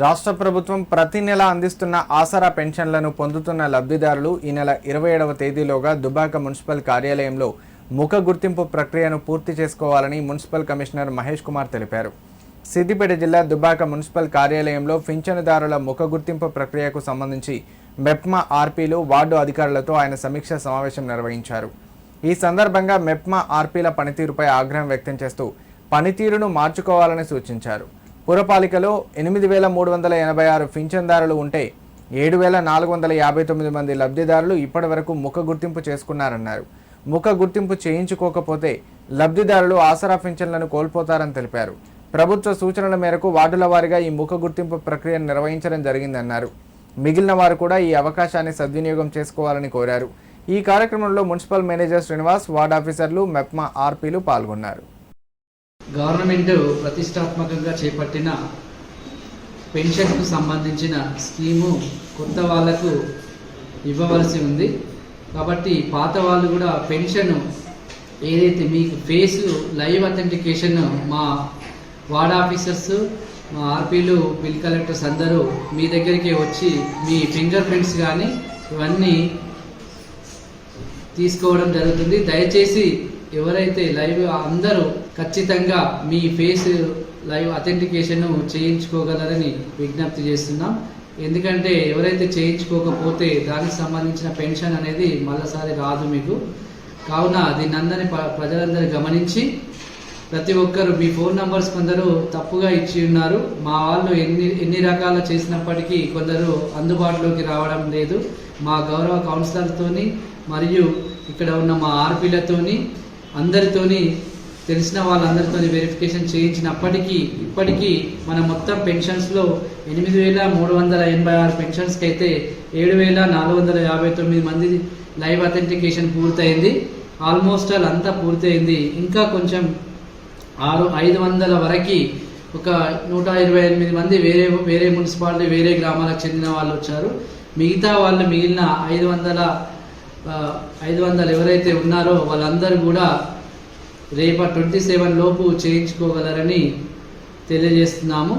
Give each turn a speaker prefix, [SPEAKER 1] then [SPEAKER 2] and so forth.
[SPEAKER 1] రాష్ట్ర ప్రభుత్వం ప్రతి నెల అందిస్తున్న ఆసరా పెన్షన్లను పొందుతున్న లబ్ధిదారులు ఈ నెల 27వ తేదీలోగా దుబ్బాక మున్సిపల్ కార్యాలయంలో ముఖ గుర్తింపు ప్రక్రియను పూర్తి చేసుకోవాలని మున్సిపల్ కమిషనర్ మహేష్ కుమార్ తెలిపారు. సిద్దిపేట జిల్లా దుబ్బాక మున్సిపల్ కార్యాలయంలో పింఛనుదారుల ముఖ గుర్తింపు ప్రక్రియకు సంబంధించి మెప్మా ఆర్పీలు వార్డు అధికారులతో ఆయన సమీక్ష సమావేశం నిర్వహించారు. ఈ సందర్భంగా మెప్మా ఆర్పీల పనితీరుపై ఆగ్రహం వ్యక్తం చేస్తూ పనితీరును మార్చుకోవాలని సూచించారు. పురపాలికలో 8,386 పింఛన్దారులు ఉంటే 7,459 మంది లబ్ధిదారులు ఇప్పటివరకు ముఖ గుర్తింపు చేసుకున్నారన్నారు. ముఖ గుర్తింపు చేయించుకోకపోతే లబ్ధిదారులు ఆసరా పింఛన్లను కోల్పోతారని తెలిపారు. ప్రభుత్వ సూచనల మేరకు వార్డుల వారీగా ఈ ముఖ గుర్తింపు ప్రక్రియను నిర్వహించడం జరిగిందన్నారు. మిగిలిన వారు కూడా ఈ అవకాశాన్ని సద్వినియోగం చేసుకోవాలని కోరారు. ఈ కార్యక్రమంలో మున్సిపల్ మేనేజర్ శ్రీనివాస్, వార్డు ఆఫీసర్లు, మెప్మా ఆర్పీలు పాల్గొన్నారు.
[SPEAKER 2] గవర్నమెంట్ ప్రతిష్టాత్మకంగా చేపట్టిన పెన్షన్కు సంబంధించిన స్కీము కొత్త వాళ్లకు ఇవ్వవలసి ఉంది. కాబట్టి పాత వాళ్ళు కూడా పెన్షన్ ఏదైతే మీకు ఫేస్ లైవ్ అథెంటికేషన్ మా వార్డ్ ఆఫీసర్స్, మా ఆర్పీలు, బిల్ కలెక్టర్స్ అందరూ మీ దగ్గరికి వచ్చి మీ ఫింగర్ ప్రింట్స్ కానీ ఇవన్నీ తీసుకోవడం జరుగుతుంది. దయచేసి ఎవరైతే లైవ్ అందరూ ఖచ్చితంగా మీ ఫేస్ లైవ్ అథెంటికేషన్ చేయించుకోగలరని విజ్ఞప్తి చేస్తున్నాం. ఎందుకంటే ఎవరైతే చేయించుకోకపోతే దానికి సంబంధించిన పెన్షన్ అనేది మళ్ళీసారి రాదు మీకు. కావున దీన్ని అందరినీ ప్రజలందరూ గమనించి ప్రతి ఒక్కరు మీ ఫోన్ నంబర్స్ కొందరు తప్పుగా ఇచ్చి ఉన్నారు. మా వాళ్ళు ఎన్ని రకాల చేసినప్పటికీ కొందరు అందుబాటులోకి రావడం లేదు. మా గౌరవ కౌన్సిలర్తోని మరియు ఇక్కడ ఉన్న మా ఆర్పీలతోని అందరితోని తెలిసిన వాళ్ళందరితోని వెరిఫికేషన్ చేయించినప్పటికీ ఇప్పటికీ మన మొత్తం పెన్షన్స్లో 8,386 పెన్షన్స్కి అయితే 7,459 మంది లైవ్ అథెంటికేషన్ పూర్తయింది. ఆల్మోస్ట్ ఆల్ అంతా పూర్తయింది. ఇంకా కొంచెం 500 వరకు ఒక 128 మంది వేరే మున్సిపాలిటీ వేరే గ్రామాలకు చెందిన వాళ్ళు వచ్చారు. మిగతా వాళ్ళు మిగిలిన 500 ఎవరైతే ఉన్నారో వాళ్ళందరూ కూడా రేపు 27 లోపు చేయించుకోగలరని తెలియజేస్తున్నాము.